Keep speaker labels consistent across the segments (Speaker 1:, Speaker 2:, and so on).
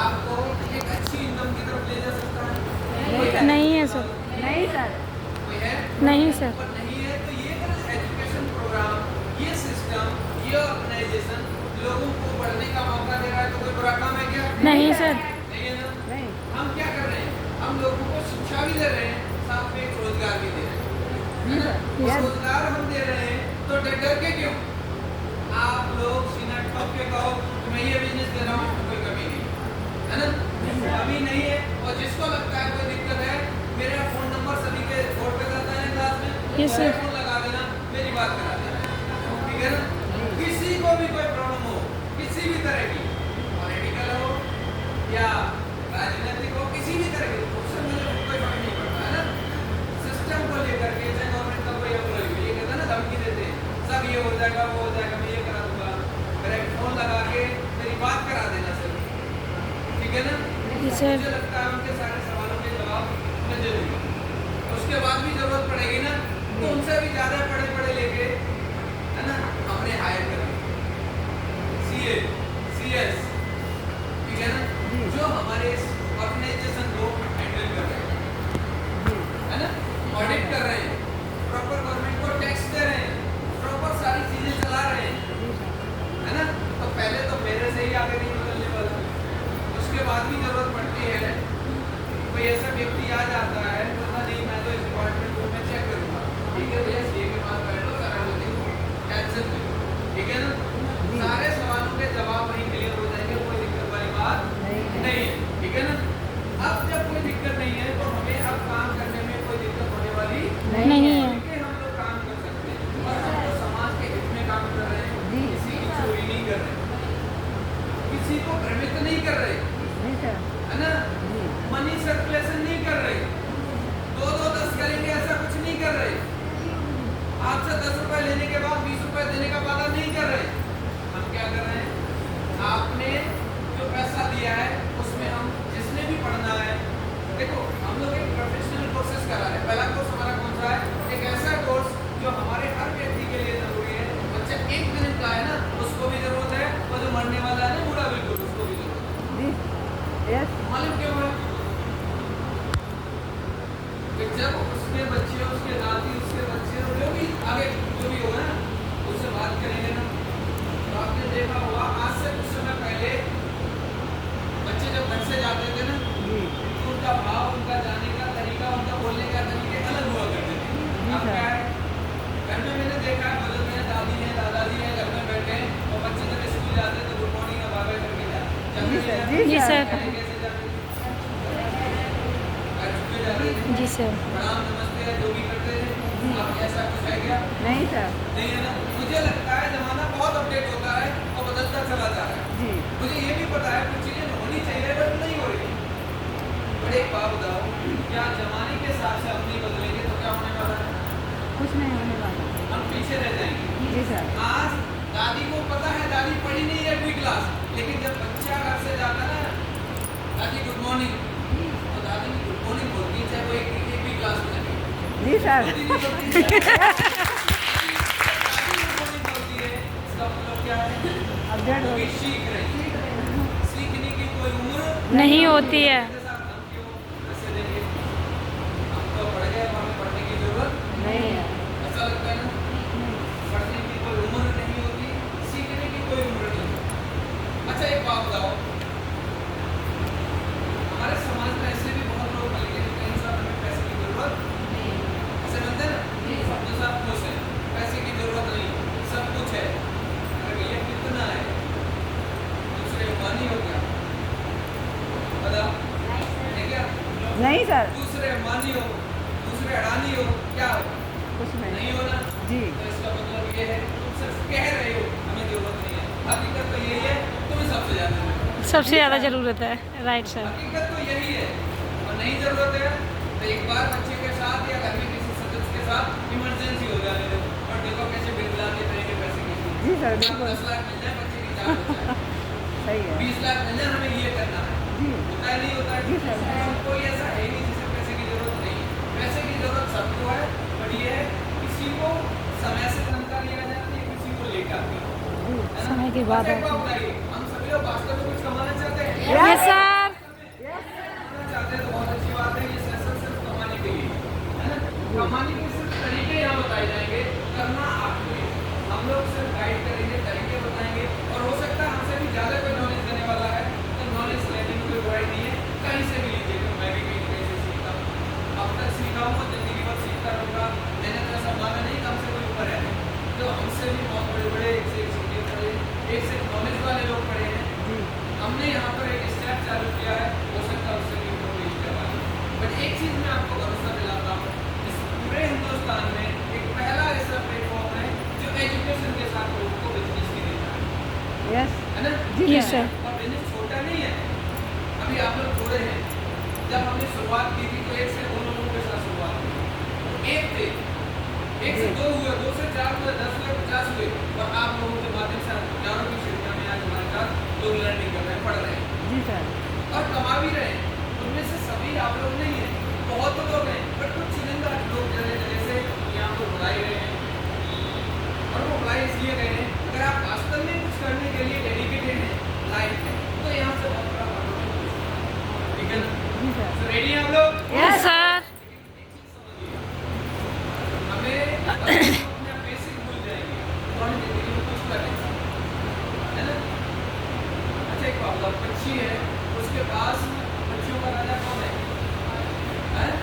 Speaker 1: आपको एक अच्छी इनकम की तरफ ले जा सकता है?
Speaker 2: नहीं है सर।
Speaker 3: नहीं सर।
Speaker 1: कोई है?
Speaker 2: नहीं सर।
Speaker 1: पर नहीं है तो ये एजुकेशन प्रोग्राम, ये सिस्टम, ये ऑर्गेनाइजेशन लोगों को बढ़ने का मौका दे रहा है तो कोई बुरा काम है क्या?
Speaker 2: नहीं सर।
Speaker 1: नहीं है ना?
Speaker 3: नहीं।
Speaker 1: हम क्या कर रहे हैं? हम लोगों को शिक्षा भी दे रहे हैं, साथ में एक रोजगार भी दे रहे हैं, है ना? रोजगार हम दे रहे हैं तो डर के क्यों? आप लोग सीना ठोक के कहो कि मैं ये बिजनेस दे रहा हूँ, कोई कमी नहीं है ना? कमी नहीं है। और जिसको लगता है कोई दिक्कत है, मेरा फोन नंबर सभी के बोर्ड पे जाता है क्लास में,
Speaker 2: Yes, sir.
Speaker 1: फोन लगा देना, मेरी बात करा देना, ठीक है ना? किसी को भी कोई प्रॉब्लम हो, किसी भी तरह की, पॉलिटिकल हो या राजनीतिक हो, किसी भी तरह की, उससे मुझे कोई फर्क नहीं पड़ता, है ना? सिस्टम को लेकर के चाहे गवर्नमेंट का कोई एम्प्लॉय ये कहता है ना, धमकी देते हैं, सब ये हो जाएगा, वो हो जाएगा, मैं ये करा दूंगा, मेरा एक फोन लगा के मेरी बात करा देना सर, ठीक है ना?
Speaker 2: जी सर।
Speaker 1: मुझे लगता है उनके सारे सवालों के जवाब मैं दे दूंगा। उसके बाद भी जरूरत पड़ेगी ना तो उनसे भी ज्यादा पढ़े लेके, है ना, हमने हायर करें सीए, सीएस, ठीक है ना, जो हमारे ऑर्गेनाइजेशन को हैंडल कर रहे हैं, है ना, ऑडिट कर रहे हैं, प्रॉपर गवर्नमेंट को टैक्स दे रहे हैं, प्रॉपर सारी चीजें चला रहे हैं, है ना? तो पहले तो मेरे से ही आगे नहीं निकलने वाला। उसके बाद भी जरूरत पड़ती है, कोई ऐसा व्यक्ति आ जाता है पता नहीं मैं तो इस डिपार्टमेंट को मैं चेक करूंगा, ठीक है भैया सीए के पास बैठ लो, सारा टेंशन नहीं, ठीक है ना? सारे सवालों के जवाब वहीं क्लियर हो जाएंगे, कोई दिक्कत वाली बात नहीं है, ठीक है ना? अब जब कोई दिक्कत नहीं है तो हमें अब काम करने में कोई दिक्कत होने वाली
Speaker 2: नहीं है।
Speaker 1: है। हम लोग काम कर सकते हैं और हम तो समाज के हित में काम कर रहे हैं, किसी की चोरी नहीं कर रहे, किसी को भ्रमित नहीं कर रहे, है ना? मनी सर्कुलेशन नहीं कर रहे, 2-2 10 करेंगे ऐसा कुछ नहीं कर रहे, आपसे 10 रुपए लेने के बाद 20 रुपए देने का वादा नहीं कर रहे। हम क्या कर रहे हैं? आपने जो पैसा दिया है उसमें हम जिसने भी पढ़ना है, देखो हम लोग एक प्रोफेशनल कोर्सेज करा रहे हैं। पहला कोर्स हमारा कौन सा है? एक ऐसा कोर्स जो हमारे हर व्यक्ति के लिए जरूरी है। बच्चा 1 मिनट का है ना, उसको भी जरूरत है, और जो मरने वाला है ना बूढ़ा बिल्कुल, उसको भी जरूरत है। मालूम क्यों है? जब उसके बच्चे, उसके नाती, उसके बच्चे, जो भी आगे जो भी होगा ना, उससे बात करेंगे ना, तो आपने देखा होगा आज से कुछ समय पहले बच्चे जब घर से जाते थे ना, उनका भाव, उनका जाने का तरीका, उनका बोलने का तरीके अलग हुआ करते थे। अब क्या है? घर में मैंने देखा है, बुजुर्ग हैं, दादी हैं, दादाजी हैं, घर में बैठे हैं और बच्चे जब स्कूल जाते हैं तो गुड मॉर्निंग का बाय करके जाते।
Speaker 2: जी सर। जी सर।
Speaker 1: प्रणाम, नमस्ते, जो भी करते हैं, आप ऐसा कुछ है क्या?
Speaker 3: नहीं सर।
Speaker 1: नहीं है ना? मुझे लगता है जमाना बहुत अपडेट होता है और बदलता चला जा रहा है। मुझे ये भी पता है कुछ चीजें होनी चाहिए बट नहीं हो रही। बट एक बात बताओ, क्या जमाने के हिसाब से हम नहीं बदलेंगे तो क्या होने वाला है?
Speaker 3: कुछ नहीं होने वाला।
Speaker 1: हम पीछे रह जाएंगे।
Speaker 3: जी सर।
Speaker 1: आज दादी को पता है, दादी पढ़ी नहीं है कोई क्लास, लेकिन जब बच्चा घर से जाता है ना, दादी गुड मॉर्निंग, तो दादी की गुड मॉर्निंग बोलती है, चाहे वो एक भी क्लास में नहीं।
Speaker 3: जी सर।
Speaker 1: दादी गुड मॉर्निंग बोलती है, इसका मतलब क्या है?
Speaker 3: अपडेट हो
Speaker 1: वो भी सीख रही है। सीखने की कोई उम्र
Speaker 2: नहीं होती है।
Speaker 1: के साथ हम क्यों ऐसे देंगे? हम तो पढ़ गए, हमें पढ़ने की जरूरत
Speaker 3: नहीं है।
Speaker 1: ऐसा लगता है ना? पढ़ने की कोई उम्र नहीं होती, सीखने की कोई उम्र नहीं होती। अच्छा एक बात बताओ, हमारे समाज में ऐसे भी बहुत लोग मिलेंगे जो कहीं साहब हमें पैसे की जरूरत नहीं है, ऐसे मिलते हैं ना, जो सब खुश है, पैसे की जरूरत नहीं, सब कुछ है, अगर ये कितना है? दूसरे मानी हो क्या? बताओ, है क्या?
Speaker 3: नहीं सर।
Speaker 1: दूसरे मानी हो, दूसरे अडानी हो, क्या हो?
Speaker 3: कुछ नहीं।
Speaker 1: नहीं हो ना?
Speaker 3: जी।
Speaker 1: तो इसका मतलब ये है तुम सिर्फ कह रहे हो हमें जरूरत नहीं है, हकीकत तो यही है तुम्हें सबसे ज्यादा जरूरत है।
Speaker 2: सबसे ज़्यादा ज़रूरत है। Right sir.
Speaker 1: हकीकत तो यही है, और नहीं जरूरत है तो एक बार बच्चे के साथ या घर में किसी सदस्य के साथ इमरजेंसी हो जाने दो और देखो कैसे बिगला के रहेंगे पैसे की।
Speaker 3: जी सर बिल्कुल।
Speaker 1: 10 लाख मिल जाए, बच्चे की जान हो जाए,
Speaker 3: सही है।
Speaker 1: 20 लाख मिल जाए, हमें ये करना है,
Speaker 3: जी।
Speaker 1: होता है नहीं होता है?
Speaker 3: जी सर।
Speaker 1: कोई ऐसा है नहीं जिसे पैसे की जरूरत नहीं है। पैसे की जरूरत सबको है, बट ये है किसी को समय से तनख्वाह लिया जाती है, किसी को लेकर
Speaker 2: समय की बात है।
Speaker 1: हम सभी लोग वास्तव में कुछ कमाना चाहते हैं।
Speaker 2: Yes sir.
Speaker 1: हमने यहाँ पर एक स्टेप चालू किया है, हो सकता है उससे भी कोई स्टेप आए, बट एक चीज मैं आपको भरोसा दिलाता हूँ, इस पूरे हिंदुस्तान में एक पहला ऐसा प्लेटफॉर्म है जो एजुकेशन के साथ लोगों को बिजनेस की देता है
Speaker 3: यस
Speaker 1: ना?
Speaker 2: जी सर।
Speaker 1: और बिजनेस छोटा नहीं है। अभी आप लोग थोड़े हैं, जब हमने शुरुआत की थी तो 1 से 2 लोगों के साथ शुरुआत की, एक थे, 1 से 2 हुए, 2 से 4 हुए, 10 हुए, 50 हुए, और आप लोगों के माध्यम से हजारों की संख्या में आज हमारे साथ लोग लर्निंग कर रहे हैं, पढ़ रहे हैं
Speaker 3: जी सर।
Speaker 1: और कमा भी रहे हैं। उनमें से सभी आप लोग नहीं है, बहुत लोग हैं, बट कुछ चुनिंदा लोग जगह जगह से यहाँ पर बुलाए गए हैं, और वो बुलाए इसलिए गए हैं, अगर आप वास्तव में कुछ करने के लिए डेडिकेटेड हैं लाइफ में, तो यहाँ से बहुत बड़ा फायदा है। ठीक है ना?
Speaker 3: जी सर।
Speaker 1: तो रेडी हैं हम लोग?
Speaker 2: Yes sir.
Speaker 1: हमें अपना बेसिक भूल जाएंगे, तो हम जिंदगी में कुछ कर नहीं सकते, है ना? अच्छा एक बात, पक्षी है, उसके पास पक्षियों का राजा कौन है? हैं?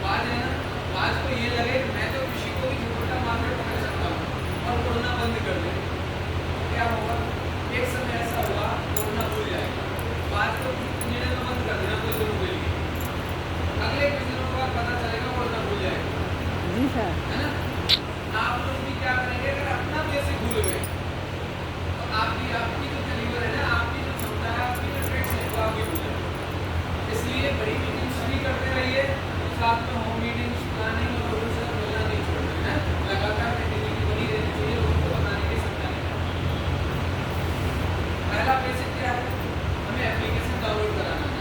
Speaker 1: बाज है ना? बाज को ये लगे कि मैं तो किसी को भी झपट्टा मार कर पकड़ सकता हूँ और उड़ना बंद कर दे, क्या होगा? एक समय ऐसा होगा उड़ना भूल जाएगा, बाज को पिंजरे में बंद कर देना कुछ दिनों के लिए, अगले कुछ दिनों के बाद पता चलेगा वो उड़ना भूल जाएगा,
Speaker 3: जी सर।
Speaker 1: है ना? आप लोग भी क्या करेंगे, अगर अपना बेसिक भूल गए तो आपकी जो कैलिबर है ना, आपकी जो क्षमता है, आपकी जो ट्रिक्स है, वो आपकी भूल जाएगी। इसलिए बड़ी मीटिंग्स भी करते रहिए, साथ में होम मीटिंग्स, प्लानिंग और लोगों से मिलना नहीं छोड़ना है, लगातार एक्टिविटी बनी रहनी चाहिए, लोगों को बताने की क्षमता नहीं। पहला बेसिक क्या है, हमें एप्लीकेशन डाउनलोड कराना है।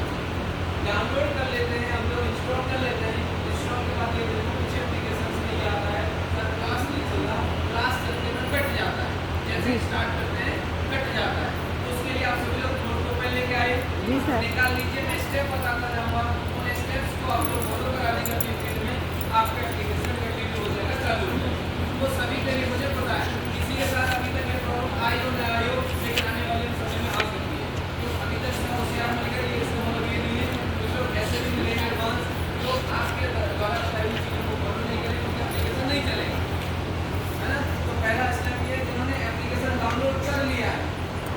Speaker 1: डाउनलोड कर लेते हैं हम लोग, इंस्टॉल कर लेते हैं, इंस्टॉल के बाद ये देखो कुछ एप्लीकेशन नहीं आता है, सर क्लास नहीं चल रहा, क्लास चलते में कट जाता है, जैसे स्टार्ट करते हैं कट जाता है, तो उसके लिए आप सभी लोग नोट को पहले लेके आए,
Speaker 3: जी सर।
Speaker 1: निकाल लीजिए, मैं स्टेप बताता जाऊँगा, उन स्टेप्स को आप लोग फॉलो करा देंगे अपनी फील्ड में, आपका एप्लीकेशन कंटिन्यू हो जाएगा, चालू हो जाएगा। वो सभी के लिए मुझे पता है, किसी के साथ अभी तक ये प्रॉब्लम आई हो ना आई हो, लेकिन आने वाले समय में आ सकती है, तो अभी तक इसका होशियार मिल गया, ये इसका मतलब ये नहीं है, कुछ लोग ऐसे भी मिलेंगे एडवांस, तो आपके द्वारा बताई हुई चीज़ों को फॉलो नहीं करें, उनका एप्लीकेशन नहीं चलेगा, है ना? तो पहला स्टेप ये है, जिन्होंने एप्लीकेशन डाउनलोड कर लिया है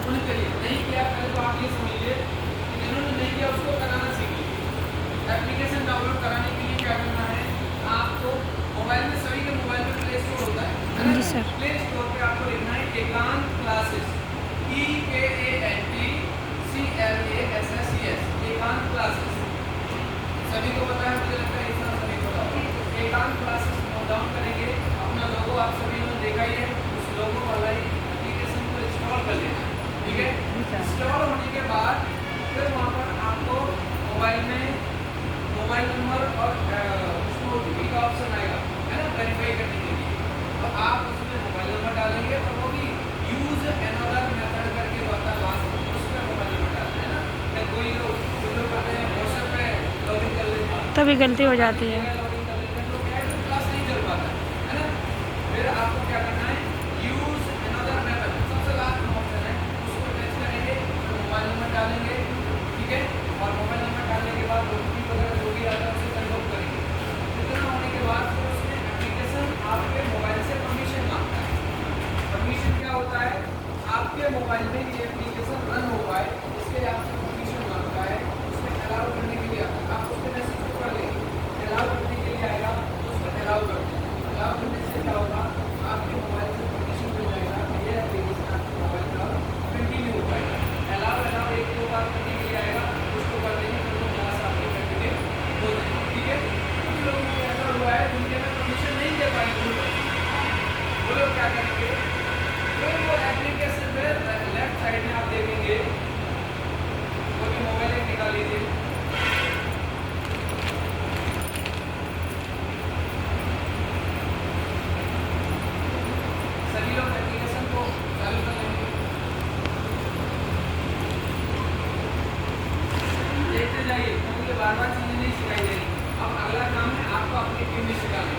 Speaker 1: उनके लिए, नहीं किया पहले तो आप ये समझिए, जिन्होंने नहीं किया उसको कराना सीख लीजिए। एप्लीकेशन डाउनलोड कराने के लिए क्या करना है, आपको मोबाइल में, सभी के मोबाइल में प्ले स्टोर होता है
Speaker 2: जी
Speaker 1: ना?
Speaker 2: सर।
Speaker 1: प्ले स्टोर पे आपको लिखना है एकांत क्लासेस, EKANTCLASSES, एकांत क्लासेस, सभी को पता है, मुझे लगता है इतना सभी को पता है। एकांत क्लासेस नोट डाउन करेंगे, अपना लोगो आप सभी ने देखा ही है, उस लोगो वाला ही एप्लीकेशन को इंस्टॉल कर लेना, ठीक है? इंस्टॉल होने के बाद फिर वहाँ पर आपको मोबाइल में मोबाइल नंबर और उसको OTP का ऑप्शन आएगा, है ना, वेरीफाई करने के लिए, तो आप उसमें मोबाइल नंबर डालेंगे, और वो भी यूज अनदर मेथड करके बता लास्ट उसमें मोबाइल नंबर डालना है ना, या कोई लोग कहते हैं व्हाट्सएप पे लॉगिन कर लेते हैं,
Speaker 2: तभी गलती हो जाती है।
Speaker 1: लॉगिन कर लेते हैं, तो क्या है कि क्लास नहीं चल पाता है ना? फिर आपको क्या करना है, यूज अनदर मेथड, सबसे लास्ट में ऑप्शन है, उसको टच करेंगे, तो मोबाइल नंबर डालेंगे, ठीक है, और मोबाइल नंबर डालने के बाद OTP वगैरह जो भी आता है उसे कंफर्म करेंगे। इतना होने के बाद फिर उसमें एप्लीकेशन आपके मोबाइल से परमिशन मांगता है। परमिशन क्या होता है, आपके मोबाइल में ये एप्लीकेशन रन हो पाए इसके लिए आपसे परमिशन मांगता है, उसमें अलाउ करने के लिए आप उसके मैसेज को कर लेंगे, अलाउ करने के लिए आएगा तो उसको अलाउ कर देंगे। अलाउ करने से क्या होगा, आपके मोबाइल से परमिशन मिल जाएगा कि ये एप्लीकेशन आपके मोबाइल का कंटिन्यू हो पाएगा। अलाउ एक दो बार करने के लिए आएगा, उसको कर देंगे, फिर वो क्लास आपकी कंटिन्यू हो जाएगी, ठीक है? कुछ लोगों को ऐसा हुआ है जिनके में परमिशन नहीं दे पाएंगे, वो लोग क्या करेंगे, फिर वो एप्लीकेशन पे लेफ्ट साइड में आप देखेंगे, वो भी मोबाइल एक निकाल लीजिए, सभी लोग एप्लीकेशन को चालू कर लेंगे, देखते जाइए, क्योंकि बार बार चीजें नहीं सिखाई जाएगी। अब अगला काम है आपको अपनी टीम में सिखाना,